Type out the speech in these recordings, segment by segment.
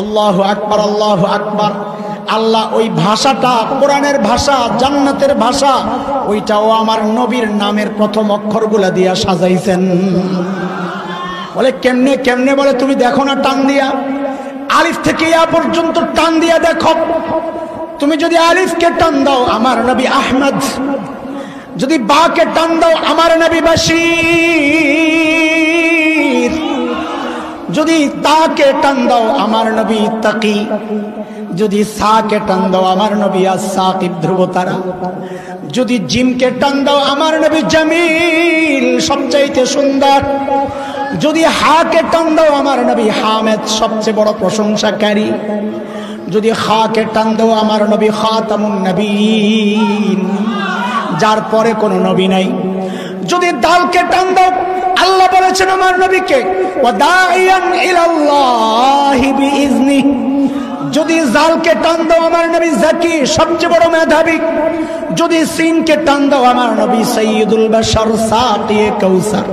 আল্লাহু আকবার, আল্লাহু আকবার। আল্লাহ ওই ভাষাটা কোরআনের ভাষা, জান্নাতের ভাষা, ওইটাও আমার নবীর নামের প্রথম অক্ষরগুলা দিয়া সাজাইছেন। বলে কেমনে কেমনে? বলে তুমি দেখো না টান দিয়া, আলিফ থেকে ইয়া পর্যন্ত টান দিয়া দেখো। তুমি যদি আলিফকে টান দাও আমার নবী আহমদ, যদি বাকে টান দাও আমার নবী বাশীর, যদি তাকে টান দাও আমার নবী তাকি, যদি সাকে টান দাও আমার নবী আস-সাকিব ধ্রুবতারা, যদি জিমকে টান দাও আমার নবী জামিল সবচাইতে সুন্দর, যদি হাকে টান দাও আমার নবী হামেদ সবচেয়ে বড় প্রশংসাকারী, যদি খাকে টান দাও আমার নবী খাতামুন নবীন যার পরে কোনো নবী নাই, যদি দালকে টান দাও আল্লাহ বলেছেন আমার নবীকে ওয়াদাইয়ান ইলাল্লাহি বিইজনি, যদি জালকে টান দাও আমার নবী জাকি সবচেয়ে বড় মেধাবী, যদি সিনকে টান দাও আমার নবী সাইয়্যিদুল বাশার সাকিয়ে কাউসার,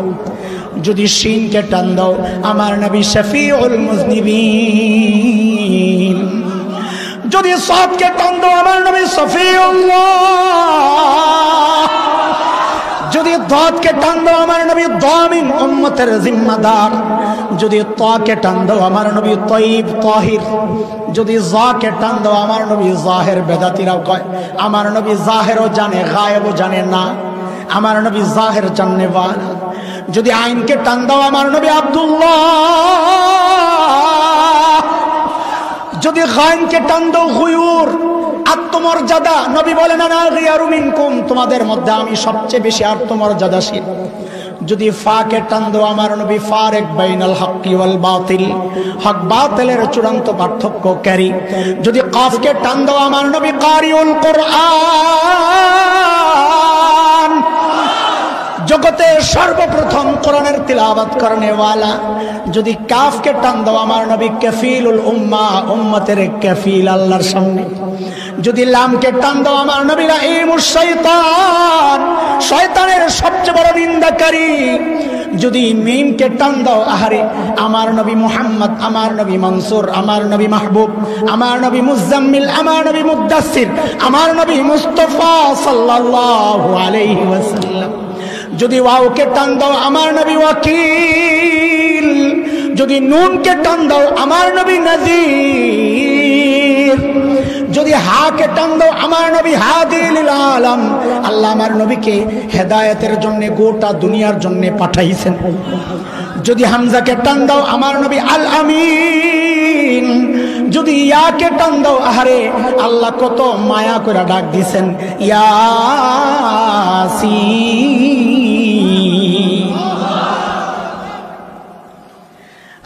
যদি শিনকে টান দাও আমার নবী শফিউল মুজনিবিন, যদি সাদকে টান দাও আমার নবী সফিউল্লাহ, যদি দাদকে টান দাও আমার নবী দামিন উম্মতের জিম্মাদার, যদি তাকে টান দাও আমার নবী তাইব তাহির, যদি জাকে টান দাও আমার নবী জাহের। বেদাতীরাও কয় আমার নবী জাহেরও জানে গায়েবও জানে না, আমার নবী জাহের জাননে ওয়ালা। যদি আইনকে টান দাও আমার নবী আব্দুল্লাহ, যদি গায়নকে টান দাও গুয়ুর আত্মমর্যাদা, নবী বলেন আনা গিয়ারু মিনকুম, তোমাদের মধ্যে আমি সবচেয়ে বেশি আত্মমর্যাদাশীল। যদি ফাকে টান দাও আমার নবী ফারিক বাইনাল হক্কি ওয়াল বাতিল, হক বাতিলের চূড়ান্ত পার্থক্যকারী। যদি কাফকে টান দাও আমার নবী কারিউল কোরআন, জগতে সর্বপ্রথম কোরআনের তিলাওয়াত করনেওয়ালা। যদি কাফকে টান দাও আমার নবী কাফিলুল উম্মাহ, উম্মতের কাফিল আল্লাহর সামনে। যদি লামকে টান দাও আমার নবী রাঈমুশ শাইতান, শয়তানের সবচেয়ে বড় নিন্দাকারী। যদি মিমকে টান দাও আহারে আমার নবী মুহাম্মদ, আমার নবী মনসুর, আমার নবী মাহবুব, আমার নবী মুজাম্মিল, আমার নবী মুদ্দাসির, আমার নবী মুস্তাফা সাল্লাল্লাহু আলাইহি ওয়াসাল্লাম। যদি ওয়াওকে টান দাও আমার নবী ওয়াকিল, যদি নুনকে টান দাও আমার নবী নাযীর, যদি হাকে টান দাও আমার নবী হাদি লিল আলাম। আল্লাহ আমার নবীকে হেদায়েতের জন্য গোটা দুনিয়ার জন্য পাঠাইছেন। যদি হামজাকে টান দাও আমার নবী আল আমিন, যদি ইয়াকে টান দাও আহারে আল্লাহ কত মায়া করে ডাক দিয়েছেন ইয়াসিন।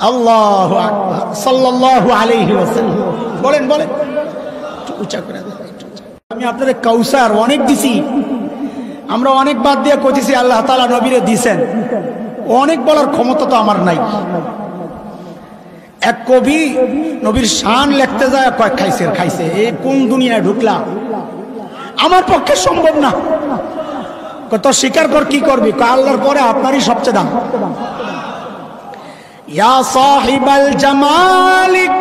আল্লাহু আকবার সাল্লাল্লাহু আলাইহি ওয়াসাল্লাম। বলেন বলেন উচ্চারণ করে। আমি আপনাদের কাউসার অনেক দিছি, আমরা অনেক বাদ দিয়ে কইতেছি আল্লাহ তাআলা নবীরে দিছেন, অনেক বলার ক্ষমতা তো আমার নাই। এক কবি নবীর শান লিখতে যায় কয় খাইছে খাইছে, এই কোন দুনিয়ায় ঢুকলাম, আমার পক্ষে সম্ভব না। কত স্বীকার কর, কি করবি? আল্লাহর পরে আপনারই সবচেয়ে দাম। ইয়া সাহিবাল জামালিক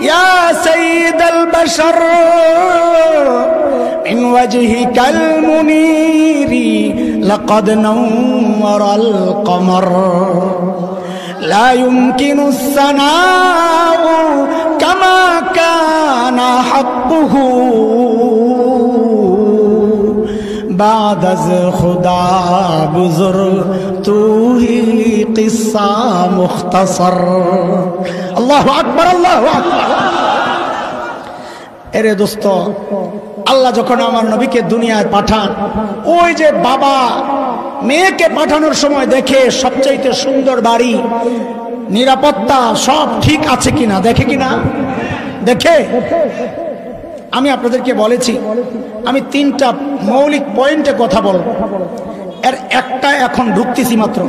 ইয়া সাইয়্যিদাল বাশার মিন ওয়াজহিকাল মুনীরি লাকাদ নাওয়ারাল কমর লা ইউমকিনুস সানাউ কামা কানা হাক্কুহু बाद अज़ खुदा गुज़र तू ही किस्सा मुख्तसर। अल्लाहु अकबर, अल्लाहु अकबर। এরে দোস্ত, আল্লাহ যখন আমার নবীকে দুনিয়ায় পাঠান, ওই যে বাবা মেয়েকে পাঠানোর সময় দেখে সবচাইতে সুন্দর বাড়ি, নিরাপত্তা সব ঠিক আছে কিনা দেখে, কিনা দেখে। আমি আপনাদেরকে বলেছি আমি তিনটা মৌলিক পয়েন্টে কথা বলব, এর একটা এখন ঢুকতেছি, মাত্র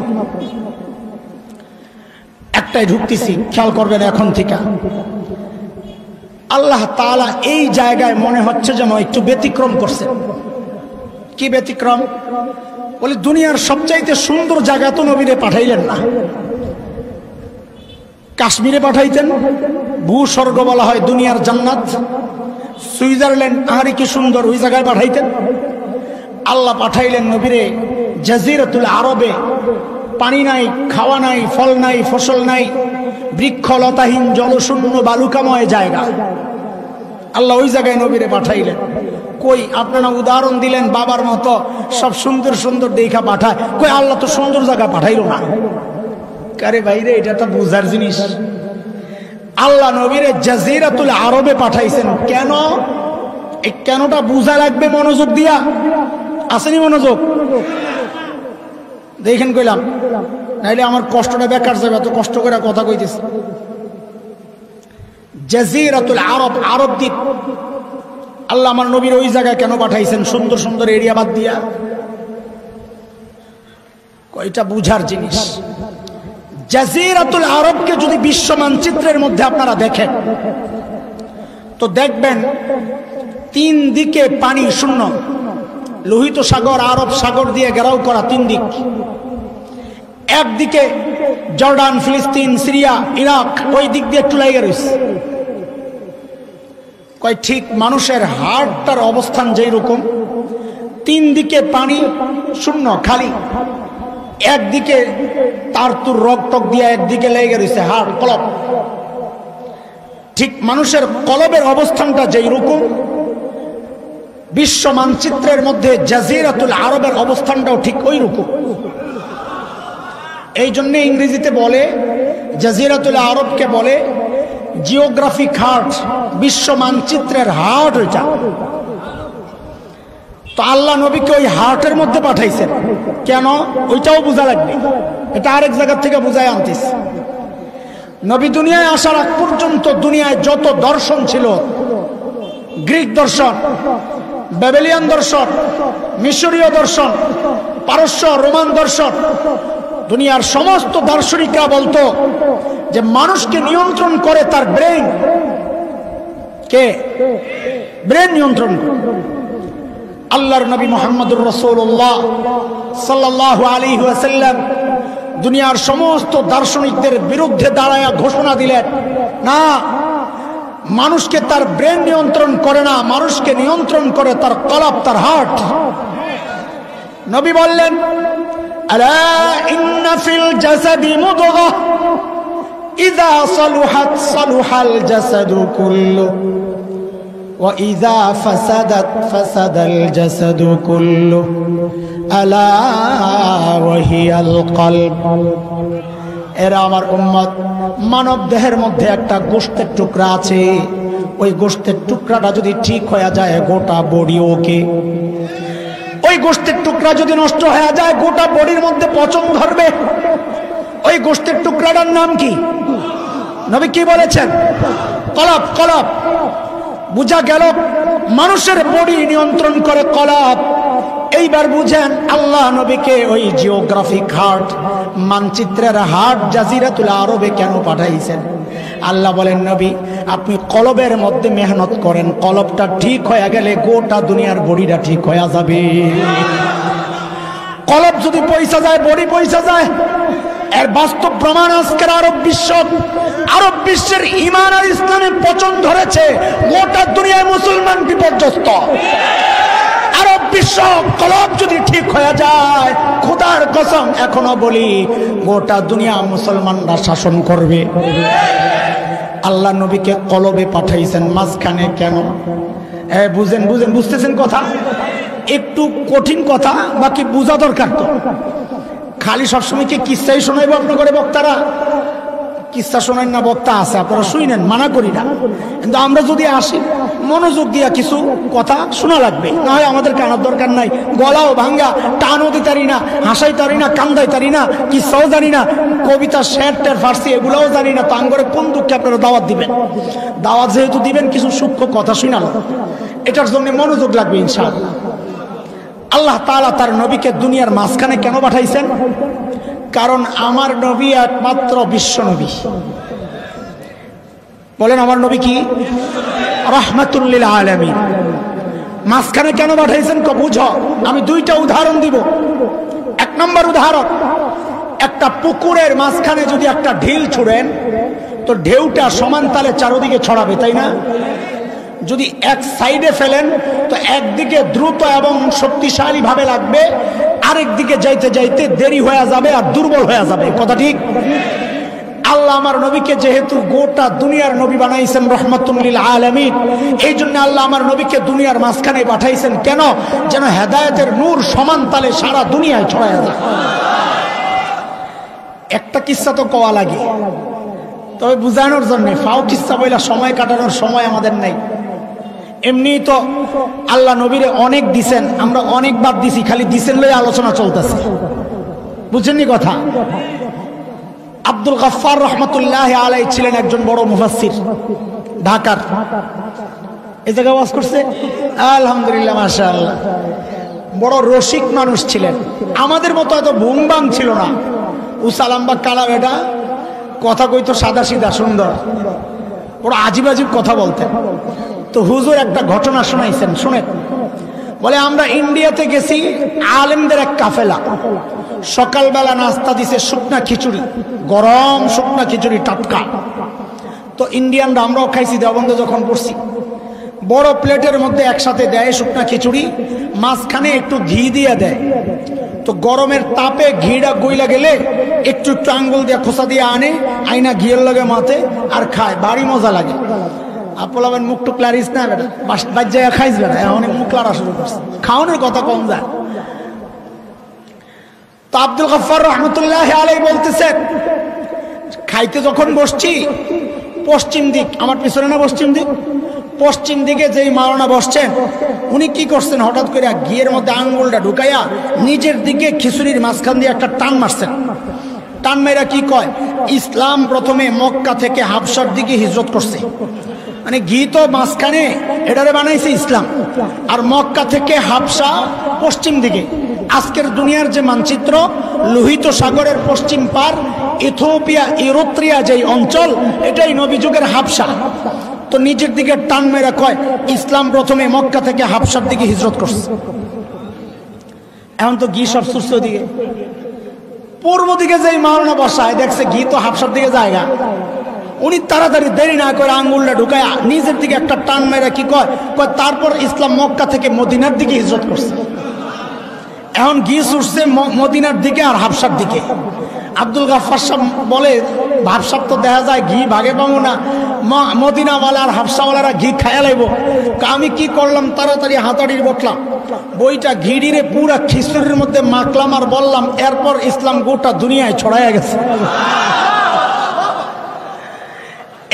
একটাই ঢুকতেছি, খেয়াল করবেন এখন থেকে। আল্লাহ তাআলা এই জায়গায় মনে হচ্ছে যেন একটু ব্যতিক্রম করছে। কি ব্যতিক্রম? বলে দুনিয়ার সবচাইতে সুন্দর জায়গা তো নবীরে পাঠাইলেন না, কাশ্মীরে পাঠাইতেন, ভূস্বর্গ বলা হয় দুনিয়ার জান্নাত। সুইজারল্যান্ড আহারি কি সুন্দর, ওই জায়গায় পাঠাইতেন। আল্লাহ পাঠাইলেন নবীরে জাজিরাতুল আরবে, পানি নাই, খাওয়া নাই, ফল নাই, ফসল নাই, বৃক্ষলতাহীন জলশূন্য বালুকাময় জায়গা। আল্লাহ ওই জায়গায় নবীরে পাঠাইলেন। কই আপনারা উদাহরণ দিলেন বাবার মতো সব সুন্দর সুন্দর দেখা পাঠায়, কই আল্লাহ তো সুন্দর জায়গায় পাঠাইলো না। কারে ভাইরে, এটা তো বুঝার জিনিস। আল্লাহ নবীরে জাজিরাতুল আরবে পাঠাইছেন কেন? এই কেনটা বুঝা লাগবে মনোযোগ দিয়া। আসেনি মনোযোগ? দেখেন কইলাম, নাইলে আমার কষ্টটা বেকার যাবে, এত কষ্ট করে কথা কইতেছে। জাজিরাতুল আরব, আরব দ্বীপ। আল্লাহ আমার নবীর ওই জায়গায় কেন পাঠাইছেন? সুন্দর সুন্দর এরিয়া বাদ দিয়া। কয়টা বুঝার জিনিস। জাজিরাতুল আরবকে যদি বিশ্ব মানচিত্রের মধ্যে আপনারা দেখেন তো দেখবেন 3 দিকে পানি শূন্য, লোহিত সাগর, আরব সাগর দিয়ে ঘেরাও করা 3 দিক। একদিকে জর্ডান, ফিলিস্তিন, সিরিয়া, ইরাক, ওই দিক দিয়ে একটু লেগে রয়েছে। কয় ঠিক মানুষের হার্টটার অবস্থান যেই রকম, 3 দিকে পানি শূন্য খালি, একদিকে তার তুর রক্তক দিয়ে একদিকে লেগে রয়েছে হার্ট, কলব। ঠিক মানুষের কলবের অবস্থানটা যেই রকম, বিশ্ব মানচিত্রের মধ্যে জাজিরাতুল আরবের অবস্থানটাও ঠিক ওই রকম। এই জন্য ইংরেজিতে বলে জাজিরাতুল আরবকে বলে জিওগ্রাফিক হার্ট, বিশ্ব মানচিত্রের হার্ট ওইটা। তো আল্লাহ নবীকে ওই হার্টের মধ্যে পাঠাইছেন কেন? ওইটাও বোঝা লাগবে, এটা আরেক জায়গা থেকে বুঝাই আনতিস। নবী দুনিয়ায় আসার আগ পর্যন্ত দুনিয়ায় যত দর্শন ছিল, গ্রিক দর্শন, ব্যাবিলিয়ান দর্শন, মিশরীয় দর্শন, পারস্য রোমান দর্শন, দুনিয়ার সমস্ত দার্শনিকরা বলতো যে মানুষকে নিয়ন্ত্রণ করে তার ব্রেন। কে? ব্রেন নিয়ন্ত্রণ করে। আল্লাহর নবী মুহাম্মদুর রাসূলুল্লাহ সাল্লাল্লাহু আলাইহি ওয়াসাল্লাম দুনিয়ার সমস্ত দার্শনিকদের বিরুদ্ধে দাঁড়ায়া ঘোষণা দিলেন, না, মানুষকে তার ব্রেন নিয়ন্ত্রণ করে না, মানুষকে নিয়ন্ত্রণ করে তার কলব, তার হার্ট। নবী বললেন, আলা ইন্না ফিল জাসাদি মুদগাহ ইযা সালুহাত সালুহাল জাসাদু কুল্লু ওয়া ইযা ফাসাদাত ফাসাদাল জাসাদু কুল্লু আলা ওয়া হিয়াল কলব। এরা আমার উম্মত, মানব দেহের মধ্যে একটা গোশতের টুকরা আছে, ওই গোশতের টুকরাটা যদি ঠিক হয়ে যায় গোটা বডি ওকে। ওই গোশতের টুকরা যদি নষ্ট হয়ে যায় গোটা বডির মধ্যে পচন ধরবে। ওই গোশতের টুকরাটার নাম কি? নবী কি বলেছেন? কলব। কলব। বুঝা গেল মানুষের বডি নিয়ন্ত্রণ করে কলব। এইবার বুঝেন আল্লাহ নবীকে ওই জিওগ্রাফিক হার্ট, মানচিত্রের হার্ট জাজিরাতুল আরবে কেন পাঠাইছেন। আল্লাহ বলেন, নবী আপনি কলবের মধ্যে মেহনত করেন, কলবটা ঠিক হয়ে গেলে গোটা দুনিয়ার বডিটা ঠিক হয়ে যাবে। কলব যদি পয়সা যায়, বডি পয়সা যায়। এর বাস্তব প্রমাণ আজকের আরব বিশ্বের ঈমান আর ইসলামে পচন ধরেছে। গোটা দুনিয়ার মুসলমান বিপর্যস্ত। আরব বিশ্ব কলব যদি ঠিক হয়ে যায়, খোদার কসম এখনো বলি গোটা দুনিয়া মুসলমানরা শাসন করবে। আল্লাহ নবীকে কলবে পাঠাইছেন মাঝখানে কেন? বুঝেন, বুঝতেছেন কথা? একটু কঠিন কথা, বাকি বোঝা দরকার। তো খালি সবসময় কি কিস্সাই শোনাইব আপনাদের বক্তারা? কিস্সা শোনাই না, বক্তা আছে, আপনারা শুনেন, মানা করি না। কিন্তু আমরা যদি আসি মনোযোগ দিয়া কিছু কথা শোনা লাগবে, না হয় আমাদের কানার দরকার নাই। গলাও ভাঙ্গা, টানও দিতারি না, হাসাই তারি না, কান্দাই তারি না, কিস্সাও জানি না, কবিতা, শের টের, ফার্সি এগুলাও জানি না। তো আঙ্গরে কোন দুঃখে আপনারা দাওয়াত দিবেন? দাওয়াত যেহেতু দিবেন, কিছু সূক্ষ্ম কথা শুনাল, এটার জন্য মনোযোগ লাগবে ইনশাআল্লাহ। আল্লাহ তাআলা তার নবীকে দুনিয়ার মাঝখানে কেন পাঠাইছেন? কারণ আমার নবী একমাত্র বিশ্ব নবী। বলেন, আমার নবী কি? রাহমাতুল লিল আলামিন। মাঝখানে কেন পাঠাইছেন বুঝো। আমি 2টা উদাহরণ দিব। 1 নম্বর উদাহরণ, একটা পুকুরের মাঝখানে যদি একটা ঢিল ছুড়েন তো তো ঢেউটা সমান তালে চারদিকে ছড়াবে, তাই না? যদি এক সাইডে ফেলেন তো একদিকে দ্রুত এবং শক্তিশালী ভাবে লাগবে, আরেক দিকে যাইতে যাইতে দেরি হয়ে যাবে আর দুর্বল হয়ে যাবে। কথা ঠিক? আল্লাহ আমার নবীকে যেহেতু গোটা দুনিয়ার নবী বানাইছেন রহমাতুল লিল আলামিন, এই জন্য আল্লাহ আমার নবীকে দুনিয়ার মাঝখানে পাঠাইছেন। কেন? যেন হেদায়েতের নূর সমান তালে সারা দুনিয়ায় ছড়ায় যায়। একটা কিস্সা তো কওয়া লাগে, তবে বুঝানোর জন্য। ফাও কিস্সা বইলা সময় কাটানোর সময় আমাদের নাই। এমনি তো আল্লাহ নবীরে অনেক দিছেন, আমরা অনেকবার দিছি, খালি দিছেন লই আলোচনা চলতেছে। বুঝছেননি কথা? আব্দুল গফফার রহমাতুল্লাহ আলাইহি ছিলেন একজন বড় মুফাসসির, ঢাকার। এই জায়গায় ওয়াজ করছে, আলহামদুলিল্লাহ, মাশাআল্লাহ। বড় রসিক মানুষ ছিলেন, আমাদের মতো এত বুমবাং ছিল না। উসালাম্বা কালা বেটা, কথা কইতো সাদা সিধা সুন্দর, বড় আজিব আজিব কথা বলতেন। তো হুজুর একটা ঘটনা শোনাইছেন, শুনেন। বলে, আমরা ইন্ডিয়াতে গেছি, আলেমদের এক কাফেলা। সকালবেলা নাস্তা দিছে শুকনা খিচুড়ি, গরম শুকনা খিচুড়ি, টাটকা। তো ইন্ডিয়ানরা, আমরাও খাইছি দেওবন্দে যখন পড়ছি, বড় প্লেটের মধ্যে একসাথে দেয় শুকনা খিচুড়ি, মাঝখানে একটু ঘি দিয়ে দেয়। তো গরমের তাপে ঘিটা গইলা গেলে একটু একটু আঙ্গুল দিয়ে খোসা দিয়ে আনে, আইনা ঘিয়ের লগে মাথে আর খায়, ভারী মজা লাগে। আপলাবেন মুখ টুক লারিস না বেটা, বাদ জায়গা খাইস বেটা, অনেক মুখ লাড়া শুরু করছে, খাওয়ানোর কথা কম যায়। তো আব্দুল গফফার রহমতুল্লাহ আলাইহি বলতেছেন, খাইতে যখন বসছি, পশ্চিম দিক, আমার পিছনে না পশ্চিম দিক, পশ্চিম দিকে যেই মাওলানা বসছেন, উনি কি করছেন, হঠাৎ করে ঘিয়ের মধ্যে আঙ্গুলটা ঢুকাইয়া নিজের দিকে খিচুড়ির মাঝখান দিয়ে একটা টান মারছেন। টান মেয়েরা কি কয়, ইসলাম প্রথমে মক্কা থেকে হাবশার দিকে হিজরত করছে। মানে ঘি তো মাঝখানে, এটারে বানাইছে ইসলাম, আর মক্কা থেকে হাবশা পশ্চিম দিকে। আজকের দুনিয়ার যে মানচিত্র, লোহিত সাগরের পশ্চিম পার ইথিওপিয়া, ইরিত্রিয়া যেই অঞ্চল, এটাই নবী যুগের হাবশা। তো নিজের দিকে টান মেরা কয়, ইসলাম প্রথমে মক্কা থেকে হাবশার দিকে হিজরত করছে। এখন তো ঘি সব সুস্থ দিকে, পূর্ব দিকে যেই মাওলানা বসায়, দেখছে ঘি তো হাবশার দিকে জায়গা, উনি তাড়াতাড়ি দেরি না করে আঙ্গুলটা ঢুকায় নিজের দিকে একটা টান মেরা কি কয়, তারপর ইসলাম মক্কা থেকে মদিনার দিকে হিজরত করছে। এখন ঘি ছুটছে মদিনার দিকে আর হাবশার দিকে। আব্দুল গফফার সাহেব বলে, হাবশার তো দেখা যায় ঘি ভাগে পাবো না, মদিনাওয়ালা আর হাবশাওয়ালারা ঘি খায়া লাইব। আমি কি করলাম, তাড়াতাড়ি হাতাড়ির বটলাম, বইটা ঘিড়িরে পুরা খিচুড়ির মধ্যে মাখলাম আর বললাম, এরপর ইসলাম গোটা দুনিয়ায় ছড়াইয়া গেছে।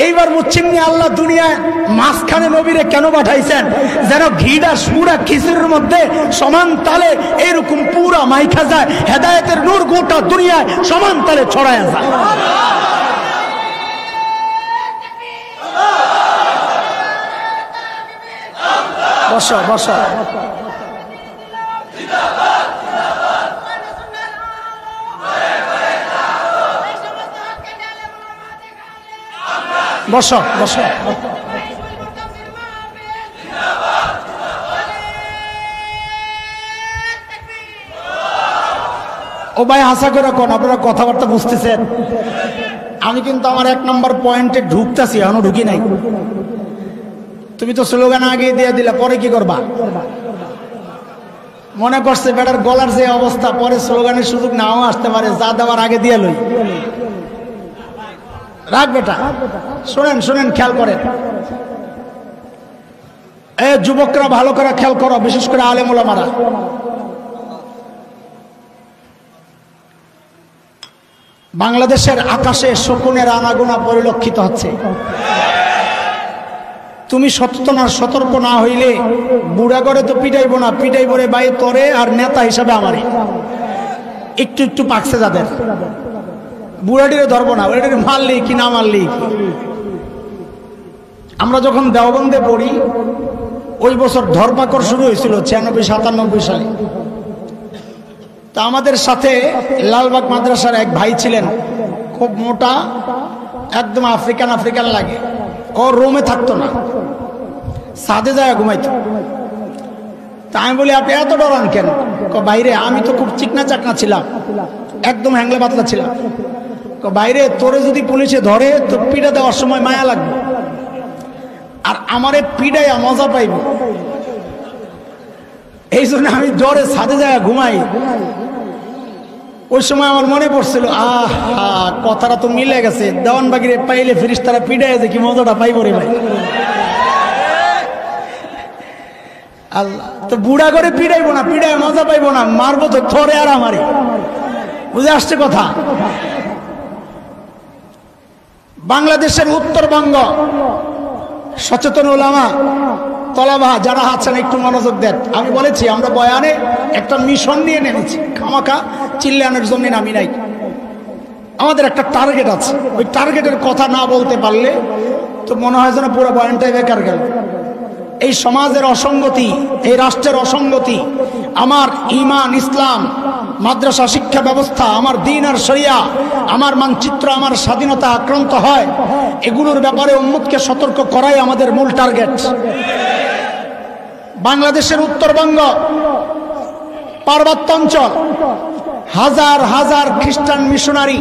এইবার বুঝছেন আল্লাহ দুনিয়ায় মাঝখানে নবীরে কেন পাঠাইছেন, যেন ঘিটা পুরা খিচুড়ির মধ্যে সমান তালে এরকম পুরা মাইখা যায়, হেদায়েতের নূর গোটা দুনিয়ায় সমান তালে ছড়ায়া যায়। বসো বসো, বসো বসো। ও ভাই, হাসা করে কোন, আপনারা কথাবার্তা বুঝতেছেন? আমি কিন্তু আমার 1 নম্বর পয়েন্টে ঢুকতেছি, এখনো ঢুকি নাই। তুমি তো স্লোগান আগে দিয়ে দিলা, পরে কি করবা? মনে করছে বেটার গলার যে অবস্থা, পরে স্লোগানের সুযোগ নাও আসতে পারে, যা দেওয়ার আগে দিয়ে লই। রাখ বেটা, শোনেন শোনেন, খেয়াল করেন। যুবকরা ভালো করে খেয়াল করো, বিশেষ করে আলেম ওলামারা। বাংলাদেশের আকাশে শকুনের আনাগোনা পরিলক্ষিত হচ্ছে। তুমি সতর্ক না হইলে বুড়া করে তো পিটাইবো না, পিটাইবো রে ভাই তরে, আর নেতা হিসাবে আমারে। একটু একটু পাকছে যাদের, বুড়াটিরে ধরবো না, ওইটারে মারলি কি না মারলি। আমরা যখন দেওবন্দে পড়ি, ওই বছর ধরপাকড় শুরু হয়েছিল 96-97 সালে। তা আমাদের সাথে লালবাগ মাদ্রাসার এক ভাই ছিলেন, খুব মোটা, একদম আফ্রিকান আফ্রিকান লাগে। ও রুমে থাকতো না, ছাদে যায় ঘুমাইতো। তা আমি বলি, আপনি এত ডরান কেন? বাইরে আমি তো খুব চিকনা চাকনা ছিলাম, একদম হ্যাংলা পাতলা ছিলাম। বাইরে তোরে যদি পুলিশে ধরে তো পিঠা দেওয়ার সময় মায়া লাগবে, আর আমারে পিড়াইয়া মজা পাইব। এই জন্য আমি জ্বরে ছাদে যায় ঘুমাই। ওই সময় আমার মনে পড়ছিল, কথাটা তো মিলে গেছে, দেওয়ানবাগিরে পাইলে ফেরেশতারা পিড়াইয়া যে কি মজাটা পাইব রে ভাই। আল্লাহ তো বুড়া করে পিড়াইবো না, পিড়াই মজা পাইবো না, মারবো তো থরে আর আমারে। বুঝে আসছে কথা? বাংলাদেশের উত্তরবঙ্গ সচেতন ওলামা তলাবা যারা আছেন একটু মনোযোগ দেন। আমি বলেছি আমরা বয়ানে একটা মিশন নিয়ে নেমেছি, খামাখা চিল্লানোর জন্য নামি নাই। আমাদের একটা টার্গেট আছে, ওই টার্গেটের কথা না বলতে পারলে তো মনে হয় যেন পুরো বয়ানটাই বেকার গেল। এই সমাজের অসঙ্গতি, এই রাষ্ট্রের অসঙ্গতি, আমার ঈমান ইসলাম, মাদ্রাসা শিক্ষা ব্যবস্থা, আমার দ্বীন আর শরিয়া, আমার মানচিত্র, আমার স্বাধীনতা আক্রান্ত হয়, এগুলোর ব্যাপারে উম্মতকে সতর্ক করাই আমাদের মূল টার্গেট। বাংলাদেশের উত্তরবঙ্গ পার্বত্য অঞ্চল, হাজার হাজার খ্রিস্টান মিশনারি,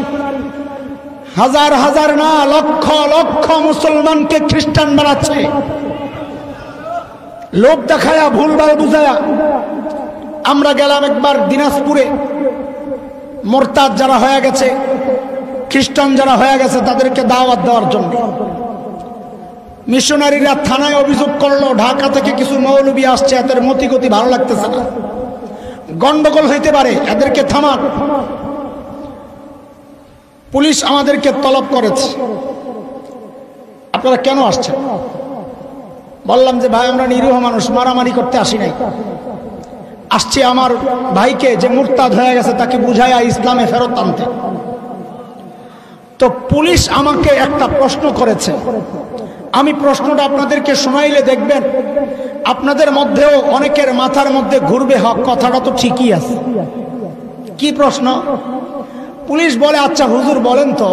হাজার হাজার না লক্ষ লক্ষ মুসলমানকে খ্রিস্টান বানাচ্ছে, লোক দেখায়া ভুলভাল বুঝায়া। আমরা গেলাম একবার দিনাজপুরে, মোরতাদ যারা হয়ে গেছে, খ্রিস্টান যারা হয়ে গেছে তাদেরকে দাওয়াত দেওয়ার জন্য। মিশনারিরা থানায় অভিযোগ করলো ঢাকা থেকে কিছু মৌলবী আসছে, এদের মতিগতি ভালো লাগতেছে না, গন্ডগোল হইতে পারে, এদেরকে থামান। পুলিশ আমাদেরকে তলব করেছে, আপনারা কেন আসছেন? বললাম যে ভাই আমরা নিরীহ মানুষ, মারামারি করতে আসি নাই, আসছি আমার ভাইকে যে মুরতাদ হয়ে গেছে তাকে বুঝাইয়া ইসলামে ফেরত আনতে। তো পুলিশ আমাকে একটা প্রশ্ন করেছে, আমি প্রশ্নটা আপনাদেরকে শোনাইলে দেখবেন আপনাদের মধ্যেও অনেকের মাথার মধ্যে ঘুরবে, হক কথাটা তো ঠিকই আছে। কি প্রশ্ন? পুলিশ বলে, আচ্ছা হুজুর বলেন তো,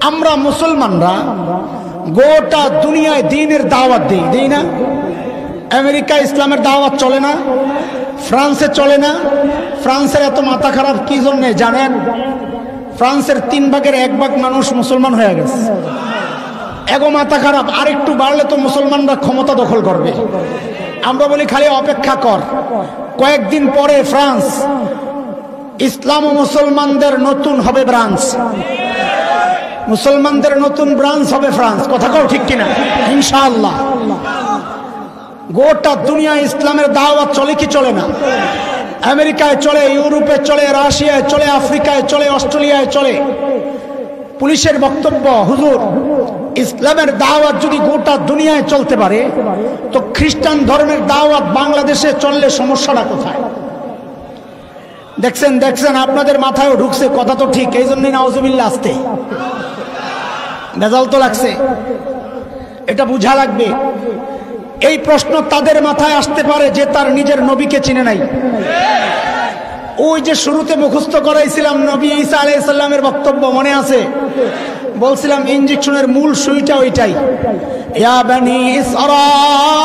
আমরা মুসলমানরা গোটা দুনিয়ায় দ্বীনের দাওয়াত দিই না? আমেরিকা ইসলামের দাওয়াত চলে না? ফ্রান্সে চলে না? ফ্রান্সের এত মাথা খারাপ কি জন্যে জানেন? ফ্রান্সের 3 ভাগের 1 ভাগ মানুষ মুসলমান হয়ে গেছে, এগো মাথা খারাপ, আর একটু বাড়লে তো মুসলমানরা ক্ষমতা দখল করবে। আমরা বলি খালি অপেক্ষা কর, কয়েকদিন পরে ফ্রান্স ইসলাম ও মুসলমানদের নতুন হবে ব্রাঞ্চ, মুসলমানদের নতুন ব্রাঞ্চ হবে ফ্রান্স। কথা কও ঠিক কিনা? ইনশাআল্লাহ। গোটা দুনিয়া ইসলামের দাওয়াত চলে কি চলে না? আমেরিকায় চলে, ইউরোপে চলে, রাশিয়ায় চলে, আফ্রিকায় চলে, অস্ট্রেলিয়ায় চলে। পুলিশের বক্তব্য, হুজুর ইসলামের দাওয়াত যদি গোটা দুনিয়ায় চলতে পারে তো খ্রিস্টান ধর্মের দাওয়াত বাংলাদেশে চললে সমস্যাটা কোথায়? দেখছেন দেখছেন আপনাদের মাথায়ও ঢুকছে, কথা তো ঠিক, এই জন্যই নাউজুবিল্লাহ আসতে ভেজাল তো লাগছে, এটা বুঝা লাগবে। এই প্রশ্ন তাদের মাথায় আসতে পারে যে তার নিজের নবীকে চিনে নাই। ওই যে শুরুতে মুখস্থ করাইছিলাম নবী ঈসা আলাইহিস সালামের বক্তব্য মনে আছে? বলছিলাম ইনজেকশনের মূল সুইটা ওইটাই, ইয়া বানি ইসরাঈল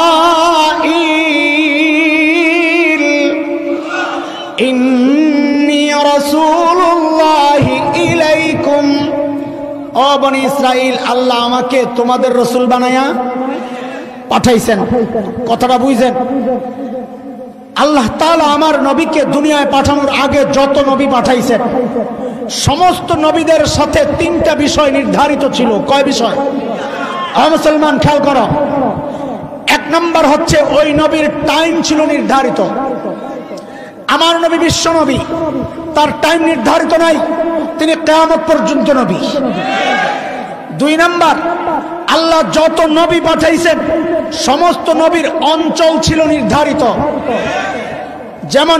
ইন্নী রাসূলুল্লাহি ইলাইকুম, ও বনি ইসরাইল, আল্লাহ আমাকে তোমাদের রাসূল বানায়া পাঠাইছেন। কথাটা বুঝছেন? আল্লাহ তাআলা আমার নবীকে দুনিয়ায় পাঠানোর আগে যত নবী পাঠাইছেন সমস্ত নবীদের সাথে 3টা বিষয় নির্ধারিত ছিল। কয় বিষয়? মুসলমান খেয়াল করো। 1 নম্বর হচ্ছে ওই নবীর টাইম ছিল নির্ধারিত। আমার নবী বিশ্ব নবী, তার টাইম নির্ধারিত নাই, তিনি কিয়ামত পর্যন্ত নবী। 2 নম্বর, আল্লাহ যত নবী পাঠাইছেন সমস্ত নবীর অঞ্চল ছিল নির্ধারিত। যেমন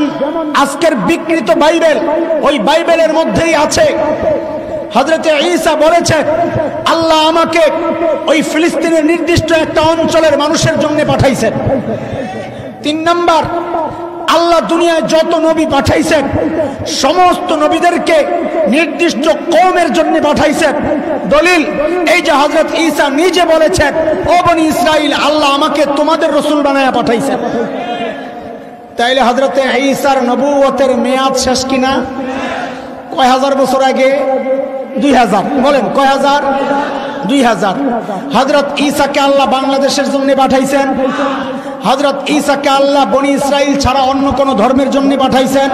আজকের বিকৃত বাইবেল, ওই বাইবেলের মধ্যেই আছে হযরত ঈসা বলেছেন আল্লাহ আমাকে ওই ফিলিস্তিনের নির্দিষ্ট একটা অঞ্চলের মানুষের জন্য পাঠাইছেন। 3 নম্বর, আল্লাহ দুনিয়ায় যত নবী পাঠাইছেন সমস্ত নবীদেরকে নির্দিষ্ট কওমের জন্য পাঠাইছেন। দলিল এই যে হযরত ঈসা নিজে বলেছেন, ও বনি ইসরাইল, আল্লাহ আমাকে তোমাদের রাসূল বানায়া পাঠাইছেন। তাইলে হযরত ঈসার নবুয়তের মেয়াদ শেষ কিনা? কয় হাজার বছর আগে? 2000 বলেন কয় হাজার? 2000। হযরত ঈসাকে আল্লাহ বাংলাদেশের জন্য পাঠাইছেন? হযরত ঈসাকে আল্লাহ বনি ইসরাইল ছাড়া অন্য কোন ধর্মের জন্য পাঠাইছেন?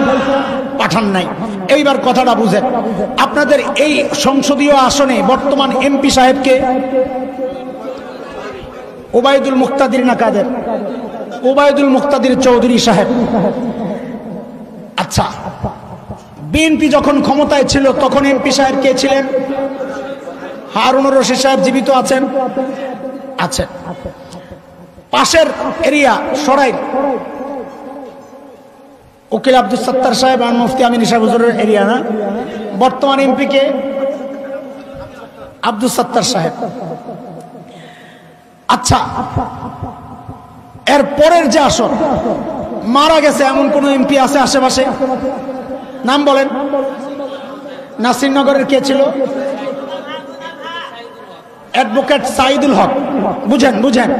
পাঠান নাই। এইবার কথাটা বুঝেন, আপনাদের এই সংসদীয় আসনে বর্তমান এমপি সাহেবকে ওবায়দুল মুক্তাদির না কাদের? ওবায়দুল মুক্তাদির চৌধুরী সাহেব। আচ্ছা, বিএনপি যখন ক্ষমতায় ছিল তখন এমপি সাহেব কে ছিলেন? হারুনুর রশিদ সাহেব জীবিত আছেন? আছেন। পাশের এরিয়া সরাইল উকিল আব্দুল সত্তার সাহেব আর মুফতি আমিন সাহেব হুজুরের এরিয়া না? বর্তমান এমপি কে? আব্দুল সত্তার সাহেব। আচ্ছা, এর পরের যে আসন মারা গেছে এমন কোন এমপি আছে আশেপাশে? নাম বলেন। নাসিরনগরের কে ছিল? অ্যাডভোকেট সাইদুল হক। বুঝেন বুঝেন,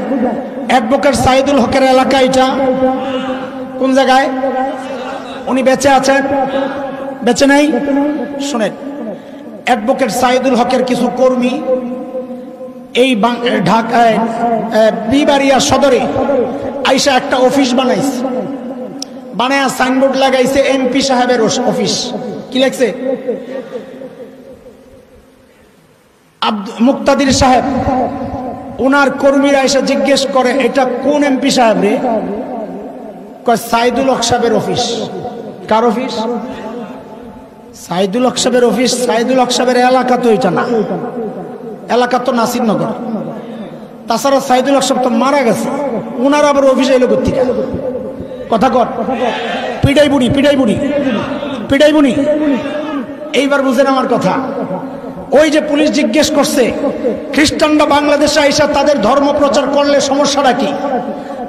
অ্যাডভোকেট সাইদুল হকের এলাকা এটা কোন জায়গায়? উনি বেঁচে আছেন? বেঁচে নাই? শুনেন, অ্যাডভোকেট সাইদুল হকের কিছু কর্মী এই ঢাকায় বিবাড়িয়া সদরে আইসা একটা অফিস বানাইছে, বানায়া সাইনবোর্ড লাগাইছে এমপি সাহেবের অফিস। কি লাগছে? মুক্তাদির সাহেব। ওনার কর্মীরা এসে জিজ্ঞেস করে এটা কোন এমপি সাহেব রে? কয় সাইদুল হক সাহেবের অফিস। কার অফিস? সাইদুল হক সাহেবের অফিস। সাইদুল হক সাহেবের এলাকা তো এটা না, এলাকা তো নাসিরনগর। তাছাড়া সাইদুল হক সাহেব তো মারা গেছে, ওনার আবার অফিসে এলো কোত্থেকে? কথা কর। পিটাই বুড়ি পিটাই বুড়ি পিটাই বুড়ি। এইবার বুঝেন আমার কথা। ওই যে পুলিশ জিজ্ঞেস করছে খ্রিস্টানরা বাংলাদেশে আইসা তাদের ধর্ম প্রচার করলে সমস্যাটা কি?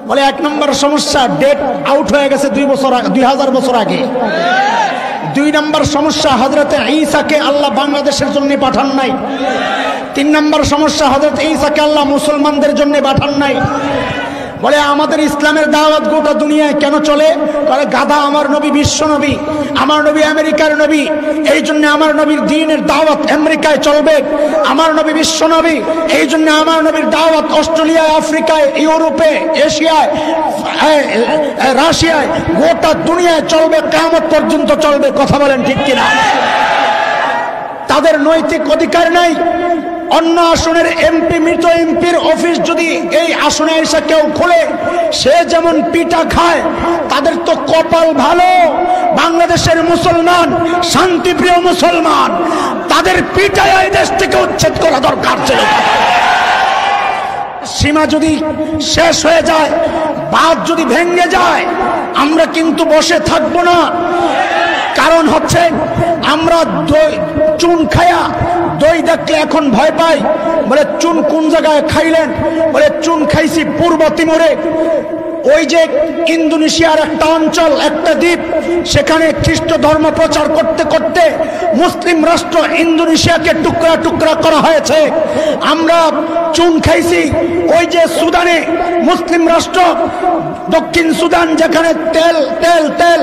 বলে 1 নম্বর সমস্যা ডেট আউট হয়ে গেছে 2000 বছর আগে। 2 নম্বর সমস্যা হযরত ঈসাকে আল্লাহ বাংলাদেশের জন্য পাঠান নাই। 3 নম্বর সমস্যা হযরত ঈসাকে আল্লাহ মুসলমানদের জন্য পাঠান নাই। বলে আমাদের ইসলামের দাওয়াত গোটা দুনিয়ায় কেন চলে? করে গাধা, আমার নবী বিশ্ব নবী, আমার নবী আমেরিকার নবী, এই জন্য আমার নবীর দ্বীনের দাওয়াত আমেরিকায় চলবে। আমার নবী বিশ্ব নবী, এই জন্য আমার নবীর দাওয়াত অস্ট্রেলিয়ায়, আফ্রিকায়, ইউরোপে, এশিয়ায়, রাশিয়ায়, গোটা দুনিয়ায় চলবে, কিয়ামত পর্যন্ত চলবে। কথা বলেন ঠিক কিনা? তাদের নৈতিক অধিকার নাই। অন্য আসনের এমপি, মৃত এমপির অফিস যদি এই আসনে এসে কেউ খোলে, সে যেমন পিটা খায়, তাদের তো কপাল ভালো। বাংলাদেশের মুসলমান, শান্তিপ্রিয় মুসলমান, তাদের পিটায় এই দেশ থেকে উচ্ছেদ করা দরকার ছিল। সীমা যদি শেষ হয়ে যায়, বাঁধ যদি ভেঙে যায়, আমরা কিন্তু বসে থাকবো না। কারণ হচ্ছে আমরা চুন খায়া দই দেখলে এখন ভয় পাই। বলে চুন কোন জায়গায় খাইলেন? বলে চুন খাইছি পূর্ব তিমুরে। ওই যে ইন্দোনেশিয়ার একটা অঞ্চল, একটা দ্বীপ, সেখানে খ্রিস্ট ধর্ম প্রচার করতে করতে মুসলিম রাষ্ট্র ইন্দোনেশিয়াকে টুকরা টুকরা করা হয়েছে। আমরা চুন খাইছি ওই যে সুদানে, মুসলিম রাষ্ট্র দক্ষিণ সুদান, যেখানে তেল তেল তেল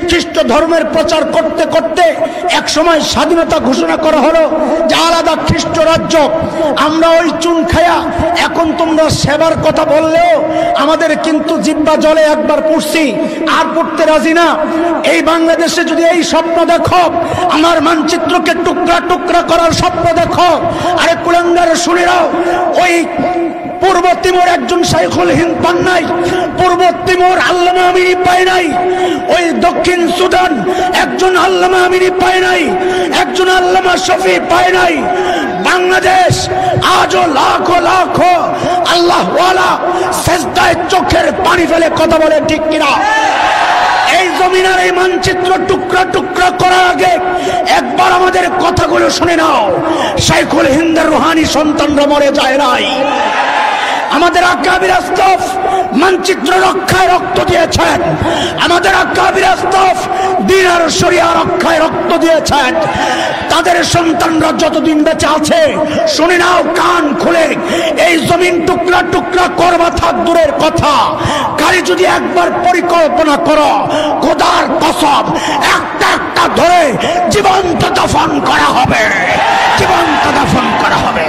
খ্রিস্ট ধর্মের প্রচার করতে করতে এক সময় স্বাধীনতা ঘোষণা করা হলো যে আলাদা খ্রিস্ট রাজ্য। আমরা ওই চুন খায়া এখন তোমরা সেবার কথা বললেও আমাদের কিন্তু জিহ্বা জলে একবার পড়ছি, আর পড়তে রাজি না। এই বাংলাদেশে যদি এই স্বপ্ন দেখো, আমার মানচিত্রকে টুকরা টুকরা করার স্বপ্ন দেখো, আরে কুলাঙ্গার শুনে নাও, ওই পূর্ব তিমুর একজন শাইখুল হিন্দ পান নাই, পূর্ব তিমুর আল্লামা আমিনী পায় নাই, ওই দক্ষিণ সুদান একজন আল্লামা আমিনী পায় নাই, একজন আল্লামা শফি পায় নাই। বাংলাদেশ আজও লাখো লাখো আল্লাহওয়ালা সেজদায় চোখের পানি ফেলে কথা বলে ঠিক কিনা? এই জমিনের এই মানচিত্র টুকরা টুকরা করার আগে একবার আমাদের কথাগুলো শুনে নাও। শাইখুল হিন্দের রুহানি সন্তানরা মরে যায় নাই। আমাদের আকাবির আস্তফ মানচিত্র রক্ষায় রক্ত দিয়েছেন, আমাদের আকাবির আস্তফ দ্বীন আর শরিয়া রক্ষায় রক্ত দিয়েছেন। তাদের সন্তানরা যতদিন বেঁচে আছে, শুনে নাও কান খুলে, এই জমিন টুকরা টুকরা করবা থাক দূরের কথা, খালি যদি একবার পরিকল্পনা করো, খোদার কসম একটা একটা ধরে জীবন্ত দাফন করা হবে, জীবন্ত দাফন করা হবে।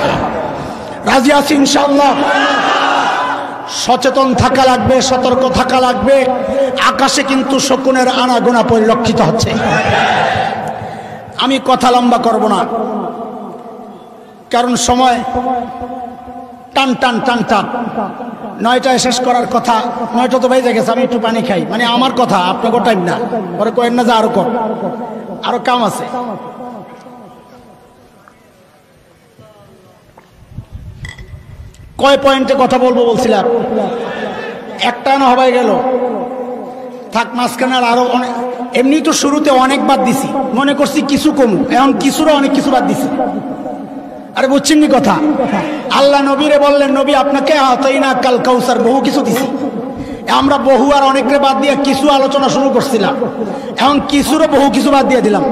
রাজি আছি ইনশাআল্লাহ? সচেতন থাকা লাগবে, সতর্ক থাকা লাগবে। আকাশে কিন্তু শকুনের আনাগোনা পরিলক্ষিত হচ্ছে। আমি কথা লম্বা করব না, কারণ সময় টান টান টান টান। 9টায় শেষ করার কথা, 9টা তো বেজে গেছে। আমি একটু পানি খাই, মানে আমার কথা, আপনাকে টাইম না। পরে কয়েন না যে আরো কর, আরো কাম আছে। কয় পয়েন্টে কথা বলবো বলছিলাম? একটা না হবাই গেল, থাক মাঝখানে আরো অনেক। এমনি তো শুরুতে অনেক বাদ দিছি, মনে করছি কিছু কম, এখন কিছুরও অনেক কিছু বাদ দিছি। আরে বুঝছেন নি কথা? আল্লাহ নবীরে বললেন, নবী আপনাকে আতাইনা কাল কাউসার, বহু কিছু দিছি। আমরা বহু আর অনেকরে বাদ দিয়ে কিছু আলোচনা শুরু করছিলাম, এখন কিছুরও বহু কিছু বাদ দিয়ে দিলাম।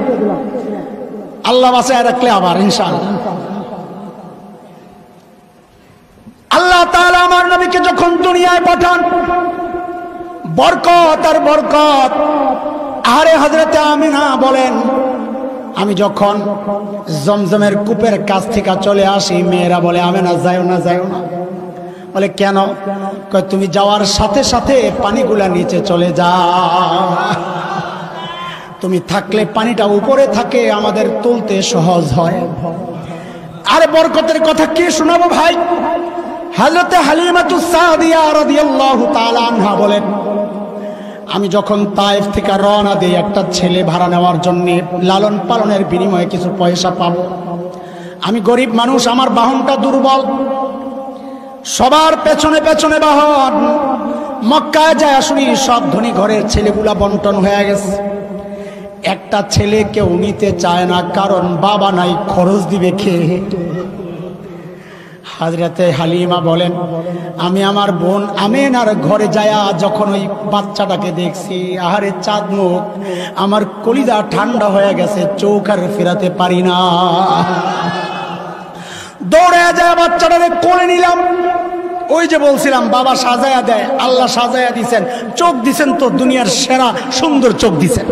আল্লাহ বাঁচায় রাখলে আবার ইনশাআল্লাহ। আল্লাহ তাআলা আমার নবীকে যখন দুনিয়ায় পাঠান, বরকত আর বরকত। আরে হযরতে আমিনা বলেন, আমি যখন জমজমের কূপের কাছ থেকে চলে আসি, মেয়েরা বলে আমিনা যাও না, যাও না। বলে কেন? কয় তুমি যাওয়ার সাথে সাথে পানিগুলা নিচে চলে যাও, তুমি থাকলে পানিটা উপরে থাকে, আমাদের তুলতে সহজ হয়। আরে বরকতের কথা কে শোনাবো ভাই? হযরতে হালিমাতুস সাদিয়া রাদিয়াল্লাহু তাআলা আনহা বলেন, আমি যখন তায়েফ থেকে রওনা দিই একটা ছেলে ভাড়া নেওয়ার জন্য, লালন পালনের বিনিময়ে কিছু পয়সা পাবো। আমি গরিব মানুষ, আমার বাহনটা দুর্বল, সবার পেছনে পেছনে বাহন। মক্কায় যায় শুনি সব ধনী ঘরের ছেলেগুলা বন্টন হয়ে গেছে। একটা ছেলে কেউ নিতে চায় না, কারণ বাবা নাই, খরচ দিবে খেয়ে। হযরতে হালিমা বলেন, আমি আমার বোন আমিনার ঘরে যায়া যখন ওই বাচ্চাটাকে দেখছি, আহারে চাঁদ মুখ, আমার কলিজা ঠান্ডা হয়ে গেছে, চোখ আর ফেরাতে পারি না। দৌড়ে যায় বাচ্চাটাকে কোলে নিলাম। ওই যে বলছিলাম বাবা সাজায়া দেয়, আল্লাহ সাজায়া দিছেন। চোখ দিছেন তো দুনিয়ার সেরা সুন্দর চোখ দিছেন,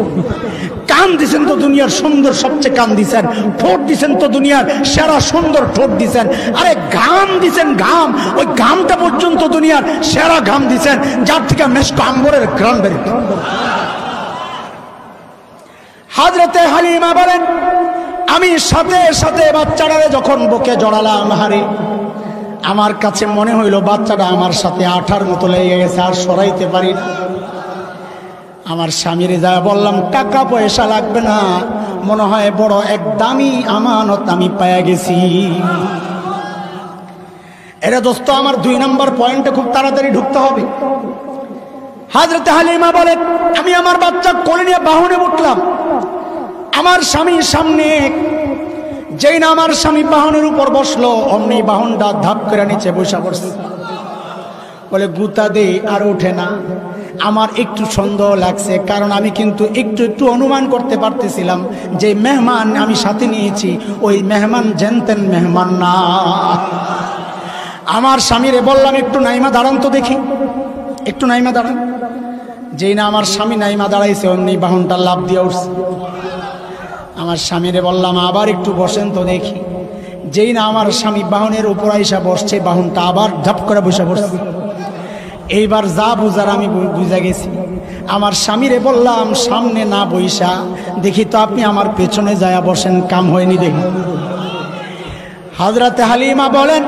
কান দিছেন তো দুনিয়ার সুন্দর সবচেয়ে কান দিছেন, ঠোঁট দিছেন তো দুনিয়ার সেরা সুন্দর ঠোঁট দিছেন। আরে ঘাম দিছেন, ঘাম, ওই ঘামটা পর্যন্ত দুনিয়ার সেরা ঘাম দিছেন, যার থেকে মেশক আম্বরের ঘ্রাণ বের। হযরতে হালিমা বলেন, আমি সাথে সাথে বাচ্চাটারে যখন বুকে জড়ালাম, হারে আমার কাছে মনে হইল বাচ্চাটা আমার সাথে আঠার মতো লেগে গেছে, আর সরাইতে পারি না। আমার স্বামীরে যা বললাম, টাকা পয়সা লাগবে না, মনে হয় বড় এক দামি আমানত আমি পাইয়া গেছি। এরা দোস্ত আমার 2 নম্বর পয়েন্টে খুব তাড়াতাড়ি ঢুকতে হবে। হযরতে হালিমা বলেন, আমি আমার বাচ্চা কোলে নিয়ে বাহনে উঠলাম। আমার স্বামীর সামনে, যেই না আমার স্বামী বাহনের উপর বসলো, অমনি বাহনটা ধাপ করে নিচে বসে পড়ছে। বলে গুতা দে, আর ওঠে না। আমার একটু সন্দেহ লাগছে, কারণ আমি কিন্তু একটু একটু অনুমান করতে পারতেছিলাম যে মেহমান আমি সাথে নিয়েছি ওই মেহমান জেনতেন মেহমান না। আমার স্বামীরে বললাম, একটু নাইমা দাঁড়ান তো দেখি, একটু নাইমা দাঁড়ান। যেই না আমার স্বামী নাইমা দাঁড়াইছে, অমনি বাহনটা লাফ দিয়ে উঠছে। আমার স্বামীরে বললাম, আবার একটু বসেন তো দেখি। যেই না আমার স্বামী বাহনের উপর আইসা বসছে, বাহনটা আবার ঝাপ করে বসে পড়ছে। এইবার যা বুঝার আমি বুঝা গেছি। আমার স্বামীরে বললাম, সামনে না বইসা দেখি তো আপনি আমার পেছনে যায়া বসেন, কাম হয়নি দেখি। হযরতে হালিমা বলেন,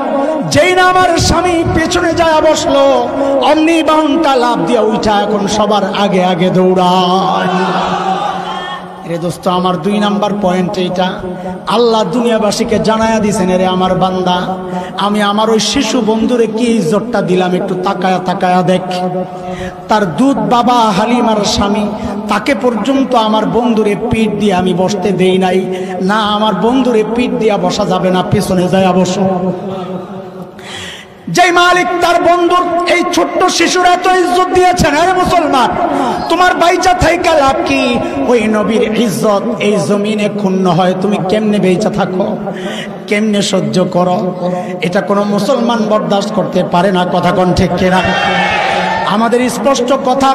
যেই না আমার স্বামী পেছনে যায়া বসলো, অমনি বাহনটা লাফ দিয়া উঠা এখন সবার আগে আগে দৌড়ায়। রে দোস্ত, আমার 2 নম্বর পয়েন্ট এইটা। আল্লাহ দুনিয়াবাসীকে জানায়া দিছেন, রে আমার বান্দা, আমি আমার ওই শিশু বন্ধুরে কি ইজ্জতটা দিলাম, একটু তাকায়া তাকায়া দেখ। তার দুধ বাবা হালিমার স্বামী, তাকে পর্যন্ত আমার বন্ধুরে পিঠ দিয়ে আমি বসতে দেই নাই। না, আমার বন্ধুরে পিঠ দিয়া বসা যাবে না, পেছনে যায় বসো। যে মালিক তার বন্ধুর এই ছোট্ট শিশুর এত ইজ্জত দিয়েছেন, আরে মুসলমান তোমার বাইচা থাইকা লাভ কি? ওই নবীর ইজ্জত এই জমিনে ক্ষুণ্ণ হয়, তুমি কেমনে বেঁচে থাকো, কেমনে সহ্য করো? এটা কোনো মুসলমান বরদাস্ত করতে পারে না। কথা কোন ঠিক কিনা? আমাদের স্পষ্ট কথা,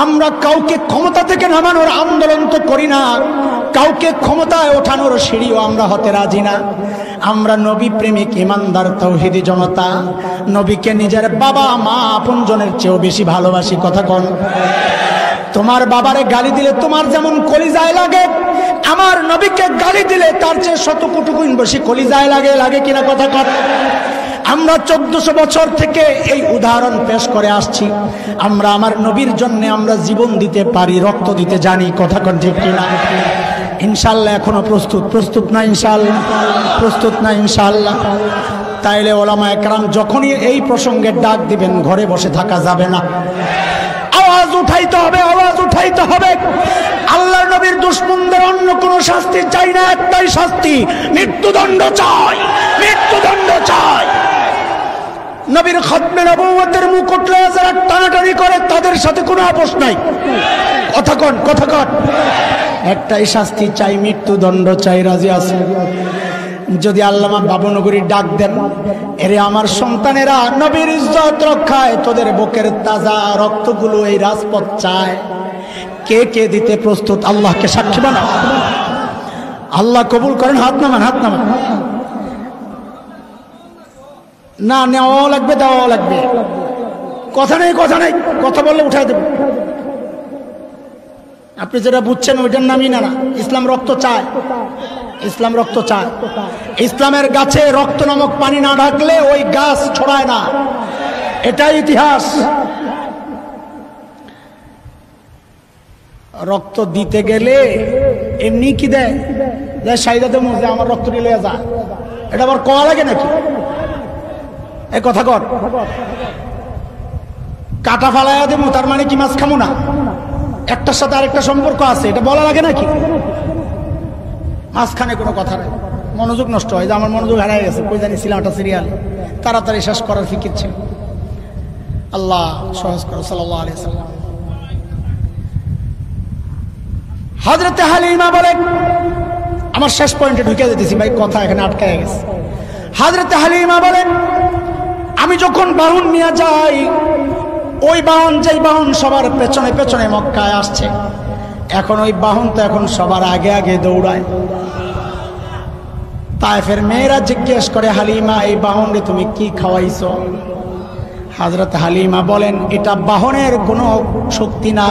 আমরা কাউকে ক্ষমতা থেকে নামানোর আন্দোলন তো করি না, কাউকে ক্ষমতায় ওঠানোর সিঁড়িও আমরা হতে রাজি না। আমরা নবী প্রেমিক ইমানদার তাওহীদি জনতা, নবীকে নিজের বাবা মা আপনজনের চেয়েও বেশি ভালোবাসি। কথা কোন? তোমার বাবারে গালি দিলে তোমার যেমন কলিজায় লাগে, আমার নবীকে গালি দিলে তার চেয়ে শত কোটি গুণ বেশি কলিজায় লাগে। লাগে কিনা? কথা কর। আমরা 1400 বছর থেকে এই উদাহরণ পেশ করে আসছি, আমরা আমার নবীর জন্য আমরা জীবন দিতে পারি, রক্ত দিতে জানি। কথা কোন ঠিক কিনা? ইনশাআল্লাহ এখনো প্রস্তুত? প্রস্তুত না ইনশাআল্লাহ? প্রস্তুত না ইনশাআল্লাহ? তাইলে ওলামা একরাম যখনই এই প্রসঙ্গে ডাক দিবেন, ঘরে বসে থাকা যাবে না, আওয়াজ উঠাইতে হবে, আওয়াজ উঠাইতে হবে। আল্লাহর নবীর দুশমনদের অন্য কোনো শাস্তি চাই না, একটাই শাস্তি, মৃত্যুদণ্ড চাই, মৃত্যুদণ্ড চাই। নবীর খতমে নবুয়তের মুকুট লয়ে যারা টানাটানি করে তাদের সাথে কোনো আপোষ নাই। কথা কন, কথা কন। একটাই শাস্তি চাই, মৃত্যুদণ্ড চাই। রাজি আছে? যদি আল্লামা বাবনগরী ডাক দেন, এরে আমার সন্তানেরা, নবীর ইজ্জত রক্ষায় তোদের বুকের তাজা রক্তগুলো এই রাজপথ চায়, কে কে দিতে প্রস্তুত? আল্লাহকে সাক্ষী বানাও। আল্লাহ কবুল করেন। হাত নামান, হাত নামান। না নেওয়াও লাগবে, দেওয়াও লাগবে। কথা নেই, কথা নেই, কথা বললে উঠাই দেব। আপনি যেটা বুঝছেন ওইটার নামই না। ইসলাম রক্ত চায়, ইসলাম রক্ত চায়। ইসলামের গাছে রক্ত নামক পানি না ঢাকলে ওই গাছ ছড়ায় না, এটাই ইতিহাস। রক্ত দিতে গেলে এমনি কি দেয়? সাইদাতে মধ্যে আমার রক্ত নিয়ে যা, এটা আবার কয়া লাগে নাকি? এ কথা কর। কাটা ফালাইয়া দেবো তার মানে কি মাছ খামো না? একটার সাথে আরেকটা সম্পর্ক আছে, এটা বলা লাগে নাকি? মাঝখানে কোনো কথা নেই, মনোযোগ নষ্ট হয়। যে আমার মনোযোগ হারিয়ে গেছে, কই জানি সিনেমাটা সিরিয়াল তাড়াতাড়ি শেষ করার ফিকির ছিল। আল্লাহ সহজ করো। সাল্লাল্লাহু আলাইহি ওয়াসাল্লাম। হযরতে হালিমা বলেন, আমার শেষ পয়েন্টে ঢুকে যেতেছি ভাই, কথা এখানে আটকায় গেছে। হযরতে হালিমা বলেন, আমি যখন বাহন নিয়ে যাই, ওই বাহন, যেই বাহন সবার পেছনে পেছনে মক্কায় আসছে, এখন ওই বাহন তো এখন সবার আগে আগে দৌড়ায়। তায়েফের মেয়েরা জিজ্ঞেস করে, হালিমা এই বাহনে তুমি কি খাওয়াইছো? হযরত হালিমা বলেন, এটা বাহনের কোনো শক্তি না,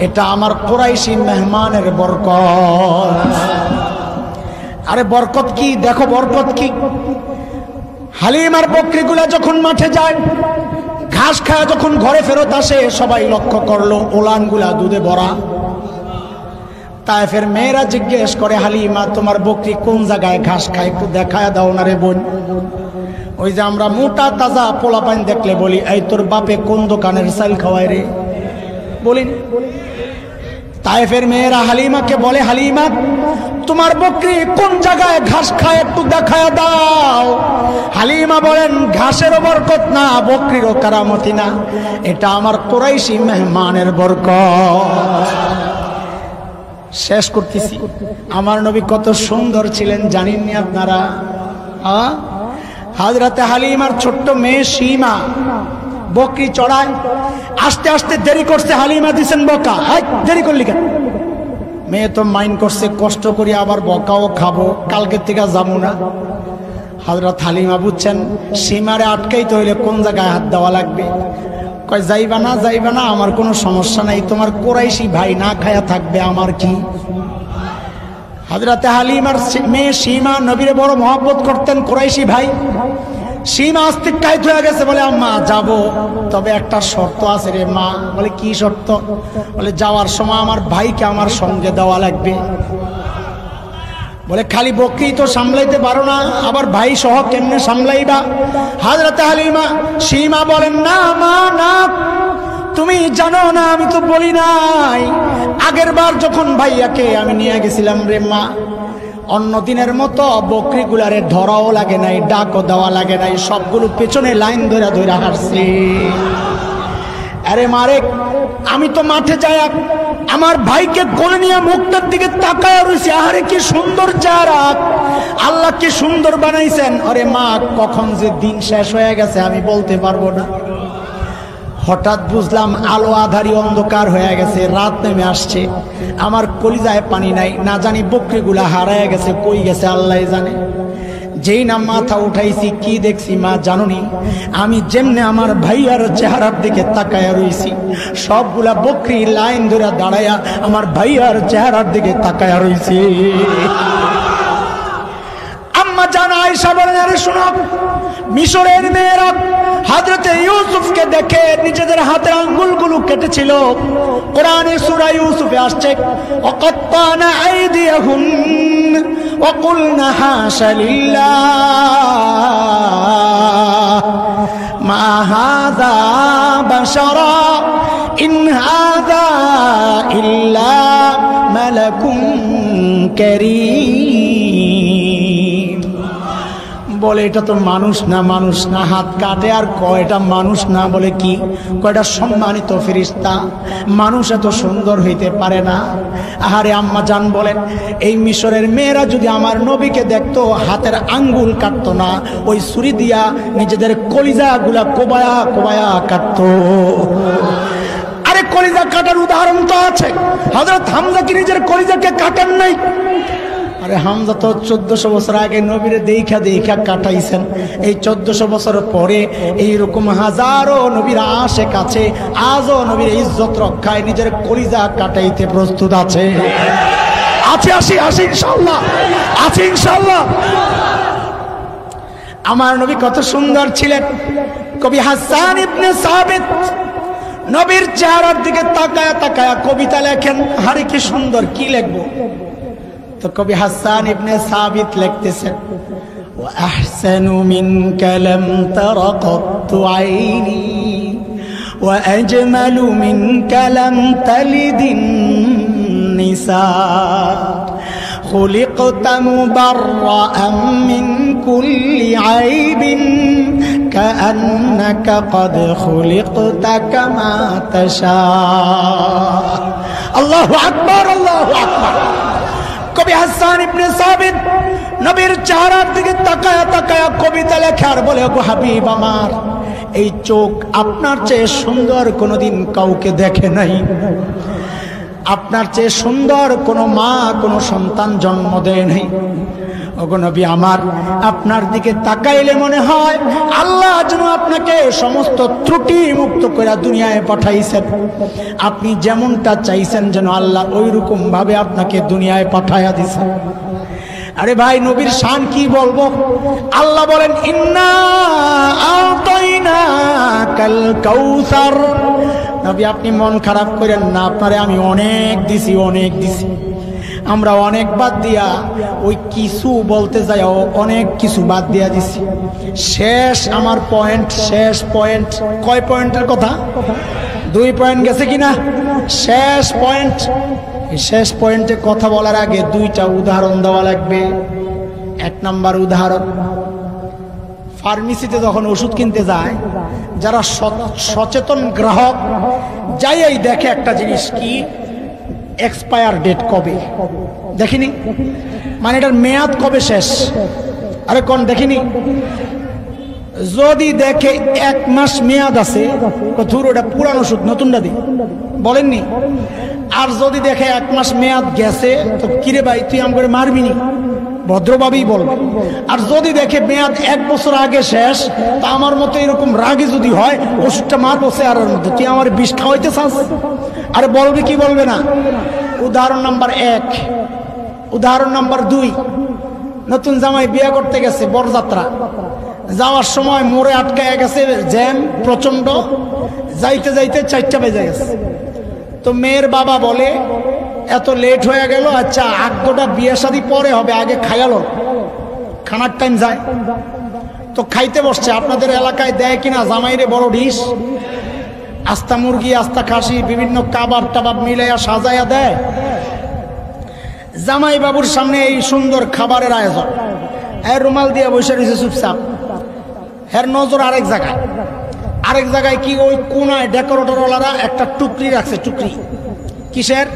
এটা আমার কুরাইশি মেহমানের বরকত। আরে বরকত কি? দেখো বরকত কি। হালিমার বকরিগুলা যখন মাঠে যায়, ঘাস খায়, যখন ঘরে ফেরত আসে, সবাই লক্ষ্য করলো ওলানগুলা দুধে ভরা। তায়েফের মেয়েরা জিজ্ঞেস করে, হালিমা তোমার বকরি কোন জায়গায় ঘাস খায়, একটু দেখায় দাও না রে বোন। ওই যে আমরা মোটা তাজা পোলাপান দেখলে বলি, এই তোর বাপে কোন দোকানের চাল খাওয়ায় রে, বলি। তায়েফের মেয়েরা হালিমাকে বলে, হালিমা তোমার বকরি কোন জায়গায় ঘাস খায়, একটু দেখায় দাও। হালিমা বলেন, ঘাসেরও বরকত না, বকরিরও কারামতি না, এটা আমার কুরাইশি মেহমানের বরকত। শেষ করতেছি। আমার নবী কত সুন্দর ছিলেন জানেননি আপনারা? হযরতে হালিমার ছোট্ট মেয়ে সীমা বকরি চড়ায়, আস্তে আস্তে দেরি করছে, হালিমা দিছেন বকা, দেরি করলি কেন? মেয়ে তো মাইন্ড করছে, কষ্ট করি আবার বকাও খাবো, কালকের থেকে যাবো না। হযরত হালিমা বুঝছেন সীমারে আটকাইতে হইলে কোন জায়গায় হাত দেওয়া লাগবে। কয় যাইবা না, যাইবা না, আমার কোনো সমস্যা নাই, তোমার কুরাইশি ভাই না খায়া থাকবে, আমার কি? হযরতে হালিমার মেয়ে সীমা নবীরে বড় মহব্বত করতেন, কুরাইশি ভাই। সীমা আস্তিক কাইত হয়ে গেছে, বলে আম্মা যাবো, তবে একটা শর্ত আছে রে মা। বলে কি শর্ত? বলে যাওয়ার সময় আমার ভাইকে আমার সঙ্গে দেওয়া লাগবে। বলে খালি বকরি তো সামলাইতে পারো না, আবার ভাই সহ কেমনে সামলাইবা? হযরতে হালিমা সীমা বলেন, না মা না, তুমি জানো না আমি তো বলি নাই, আগের বার যখন ভাইয়াকে আমি নিয়ে গেছিলাম রে মা, অন্য দিনের মতো বকরিগুলারে ধরাও লাগে নাই, ডাকও দেওয়া লাগে নাই, সবগুলো পেছনে লাইন ধরে ধরে হাঁটছে। আরে মারে, আমি তো মাঠে যাই আমার ভাইকে কোলে নিয়ে মুখটার দিকে তাকায় রয়েছি, আরে কি সুন্দর চেহারা, আল্লাহ কি সুন্দর বানাইছেন। আরে মা, কখন যে দিন শেষ হয়ে গেছে আমি বলতে পারবো না। হঠাৎ বুঝলাম আলো আধারি অন্ধকার হয়ে গেছে, রাত নেমে আসছে, আমার কলিজায় পানি নাই, না জানি বকরিগুলা হারায় গেছে, কই গেছে আল্লাহ জানে। যেই না মাথা উঠাইছি, কি দেখছি মা জানুনি, আমি যেমনে আমার ভাইয়ার চেহারার দিকে তাকায়া রইছি, সবগুলা বকরি লাইন ধরে দাঁড়ায়া আমার ভাইয়ার চেহারার দিকে তাকায়া রইছি। আম্মা জান আয়েশা বলেন, আরে শোনো, মিশরের মেয়েরা হযরতে ইউসুফকে দেখে নিজেদের হাতের আঙ্গুলগুলো কেটেছিল। কোরআনে সূরা ইউসুফে আসছে, ওয়াকাত্তানা আইদিয়াহুম ওয়া কুলনা হাশা লিল্লাহ মা হাযা বাশারা ইন হাযা ইল্লা মালাকুন কারীম। বলে এটা তো মানুষ না, মানুষ না, হাত কাটে আর কয় এটা মানুষ না, বলে কি কয়টা সম্মানিত ফেরেশতা, মানুষ এত সুন্দর হইতে পারে না। আহারে আম্মা জান বলেন, এই মিশরের মেয়েরা যদি আমার নবীকে দেখতো, হাতের আঙ্গুল কাটতো না, ওই ছুরি দিয়া নিজেদের কলিজা গুলা কোবায়া কোবায়া কাটতো। আরে কলিজা কাটার উদাহরণ তো আছে, হযরত হামজা কি নিজের কলিজাকে কাটেন নাই? আরে হামজা তো 1400 বছর আগে নবীরে দেখা দেখা কাটাইছেন, এই 1400 বছর পরে এইরকম হাজারো নবীর আশেক আছে, আজও নবীর ইজ্জত রক্ষায় নিজের কলিজা কাটাইতে প্রস্তুত আছে। আছে আসি ইনশাআল্লাহ, আছে ইনশাআল্লাহ। আমার নবী কত সুন্দর ছিলেন। কবি হাসান ইবনে সাবিত নবীর চেহারার দিকে তাকায়া তাকায়া কবিতা লেখেন। আরে কি সুন্দর, কি লিখবো? তো কবি হাসান ইবনে সাবিত লিখতেছেন, ওয়া আহসানু মিনকা লাম তারা কাত্তু আইনি ওয়া আজমালু মিনকা লাম তালিদিন নিসা খুলিকতা মুবাররাআন মিন কুল্লি আইবিন কাআন্নাকা ক্বাদ খুলিকতা কামা তাশা। আল্লাহু আকবার, আল্লাহু আকবার। কবি হাসান ইবনে সাবিত নবীর চেহারার দিকে তাকায়া তাকায়া কবিতা লেখার বলে, গো হাবিব আমার, এই চোখ আপনার চেয়ে সুন্দর কোনোদিন কাউকে দেখে নাই, আপনার চেয়ে সুন্দর কোনো মা কোনো সন্তান জন্ম দেয় নাই। ওগো নবী আমার, আপনার দিকে তাকাইলে মনে হয় আল্লাহ যেন আপনাকে সমস্ত ত্রুটি মুক্ত করে দুনিয়ায় পাঠাইছেন। আপনি যেমনটা চাইছেন যেন আল্লাহ ওই রকম ভাবে আপনাকে দুনিয়ায় পাঠাইয়া দিয়েছেন। আরে ভাই, নবীর শান কি বলবো। আল্লাহ বলেন, ইন্না আতাইনাকাল কাউসার। নবী আপনি মন খারাপ করেন না, আপনারে আমি অনেক দিছি, অনেক দিছি। আমরা অনেক বাদ দিয়া ওই কিছু বলতে যাই অনেক কিছু বাদ দিয়া দিছি। শেষ আমার পয়েন্ট, শেষ পয়েন্ট। কয় পয়েন্টের কথা? 2 পয়েন্ট গেছে কিনা? শেষ পয়েন্ট। এই শেষ পয়েন্টে কথা বলার আগে 2টা উদাহরণ দেওয়া লাগবে। 1 নাম্বার উদাহরণ, ফার্মেসিতে যখন ওষুধ কিনতে যায়, যারা সচেতন গ্রাহক যাই দেখে একটা জিনিস, কি এক্সপায়ার ডেট কবে, দেখিনি, মানে এটার মেয়াদ কবে শেষ। আরে কোন দেখিনি? যদি দেখে 1 মাস মেয়াদ আছে, ধুর ওটা পুরানো ওষুধ, নতুনটা দি, বলেননি? আর যদি দেখে 1 মাস মেয়াদ গেছে, তো কিরে ভাই তুই আম করে মারবি নি, ভদ্রভাবেই বলবে। আর যদি দেখে মেয়াদ 1 বছর আগে শেষ, তা আমার মতো এরকম রাগে যদি হয়, ওষুধটা মারবো চেহারার মধ্যে, তুই আমার বিষ খাওয়াইতে চাস? আরে বলবে কি বলবে না? উদাহরণ নাম্বার 1। উদাহরণ নাম্বার 2, নতুন জামাই বিয়ে করতে গেছে, বরযাত্রা, যাওয়ার সময় মোড়ে আটকায় গেছে, জ্যাম প্রচন্ড, যাইতে যাইতে 4টা বেজে গেছে। তো মেয়ের বাবা বলে, এত লেট হয়ে গেল, আচ্ছা আগটা বিয়ে শাদী পরে হবে, আগে খাইয়ালো, খানার টাইম যায়। তো খাইতে বসছে। আপনাদের এলাকায় দেয় কিনা জামাইরে বড় ডিশ, আস্তা মুরগি, আস্তা খাসি, বিভিন্ন কাবাব টাবাব মিলাইয়া সাজাইয়া দেয়। জামাই বাবুর সামনে এই সুন্দর খাবারের আয়োজন, এর রুমাল দিয়ে বসে রয়েছে চুপচাপ, এর নজর আরেক জায়গায় কি ওই কোনায় ডেকোরেটরওয়ালারা একটা টুকরি রাখছে। টুকরি কিসের?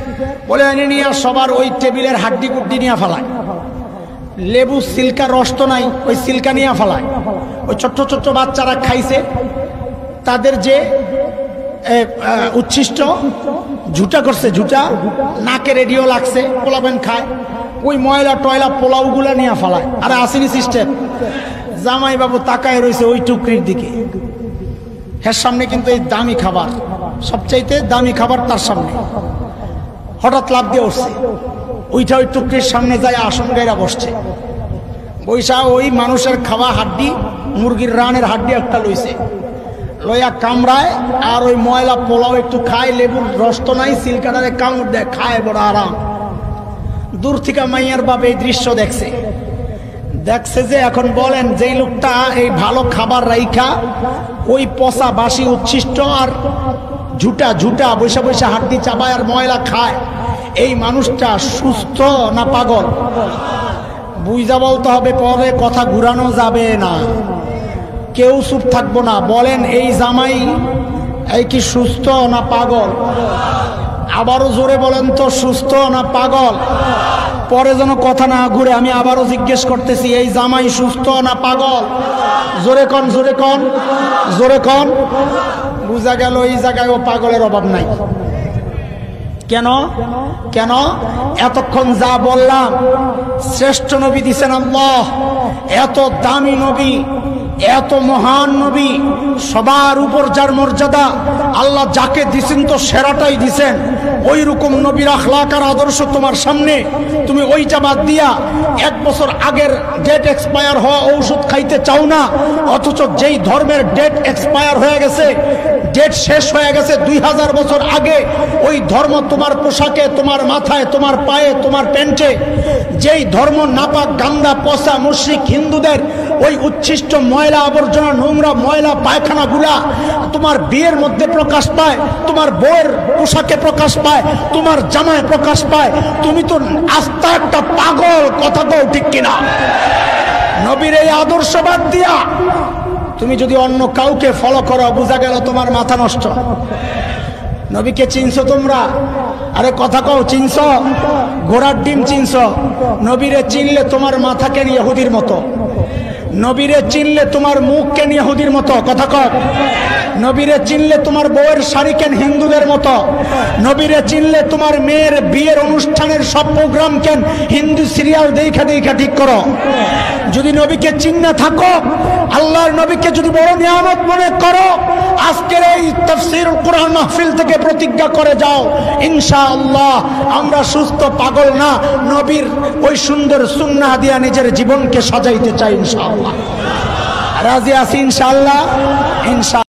বলে এনে নিয়ে সবার ওই টেবিলের হাড্ডি কুড্ডি নিয়ে ফেলায়, লেবু সিল্কা রস তো নাই, ওই সিল্কা নিয়ে ফেলায়। ওই ছোট্ট ছোট্ট বাচ্চারা খাইছে, তাদের যে উচ্ছিষ্ট ঝুটা করছে, ঝুটা নাকে রেডিও লাগছে, পোলাবেন খায়, ওই ময়লা টয়লা পোলাওগুলা নিয়ে ফেলায়। আরে আসেনি সিস্টেম। জামাই বাবু তাকায় রয়েছে ওই টুকরির দিকে, এর সামনে কিন্তু এই দামি খাবার, সবচাইতে দামি খাবার তার সামনে। হঠাৎ লাভ দিয়ে উঠছে, ওইটা ওই টুকরির সামনে যায় আসন গাইরা বসছে। বৈশা ওই মানুষের খাওয়া হাড্ডি, মুরগির রানের হাড্ডি একটা লইছে, লইয়া কামড়ায় আর ওই ময়লা পোলাও একটু খায়, লেবুর রস তো নাই, সিলকাটারে কামড় দেয়, খায় বড় আরাম। দূর থেকে মাইয়ার বাবা এই দৃশ্য দেখছে যে এখন বলেন যেই লোকটা এই ভালো খাবার রাইখা ওই পচা বাসি উচ্ছিষ্ট আর ঝুটা বৈশা বৈশা হাড্ডি চাবায় আর ময়লা খায়, এই মানুষটা সুস্থ না পাগল? বুঝা বলতে হবে, পরে কথা ঘুরানো যাবে না, কেউ চুপ থাকবো না। বলেন এই জামাই এই কি সুস্থ না পাগল? আবারও জোরে বলেন তো, সুস্থ না পাগল? পরে যেন কথা না ঘুরে, আমি আবারও জিজ্ঞেস করতেছি, এই জামাই সুস্থ না পাগল? জোরে কন, জোরে কন, জোরে কন। বুঝা গেল এই জায়গায় ও পাগলের অভাব নাই। কেন? কেন? এতক্ষণ যা বললাম, শ্রেষ্ঠ নবী দিছেন আল্লাহ, এত দামি নবী, এত মহান নবী, সবার উপর যার মর্যাদা, আল্লাহ যাকে দিছেন তো সেরাটাই দিছেন। ওই রকম নবীর আখলাক আর আদর্শ তোমার সামনে, তুমি ওইটা বাদ দিয়া 1 বছর আগের ডেট এক্সপায়ার হওয়া ঔষধ খাইতে চাও না, অথচ যেই ধর্মের ডেট এক্সপায়ার হয়ে গেছে, ডেট শেষ হয়ে গেছে 2000 বছর আগে, ওই ধর্ম তোমার পোশাকে, তোমার মাথায়, তোমার পায়ে, তোমার প্যান্টে, যেই ধর্ম নাপাক, গান্দা, পচা, মুশরিক হিন্দুদের ওই উচ্ছিষ্ট ময়লা আবর্জনা, নোংরা ময়লা পায়খানাগুলা তোমার বিয়ের মধ্যে প্রকাশ পায়, তোমার বউয়ের পোশাকে প্রকাশ পায়, তোমার জামায় প্রকাশ পায়, তুমি তো আস্তা একটা পাগল। কথা কও ঠিক কিনা? নবীর এই আদর্শ বাদ দিয়া তুমি যদি অন্য কাউকে ফলো করো, বোঝা গেল তোমার মাথা নষ্ট। নবীকে চিনছো তোমরা? আরে কথা কও, চিনছো? ঘোড়ার ডিম চিনছো? নবীরে চিনলে তোমার মাথা কেন ইহুদির মতো? নবীরে চিনলে তোমার মুখ কেন ইহুদির মতো? কথা কও। নবীরে চিনলে তোমার বউয়ের শাড়ি কেন হিন্দুদের মতো? নবীরে চিনলে তোমার মেয়ের বিয়ের অনুষ্ঠানের সব প্রোগ্রাম কেন হিন্দু সিরিয়াল দেখা দেখা ঠিক করো? যদি নবীকে চিন্না থাকো, আল্লাহর নবীকে যদি বড় নিয়ামত মনে করো, আজকের এই তাফসীরুল কুরআন মাহফিল থেকে প্রতিজ্ঞা করে যাও, ইনশাআল্লাহ আমরা সুস্থ পাগল না, নবীর ওই সুন্দর সুন্নাহ দিয়া নিজের জীবনকে সাজাইতে চাই ইনশাআল্লাহ। রাজি আছি ইনশাআল্লাহ? ইনশাআল্লাহ।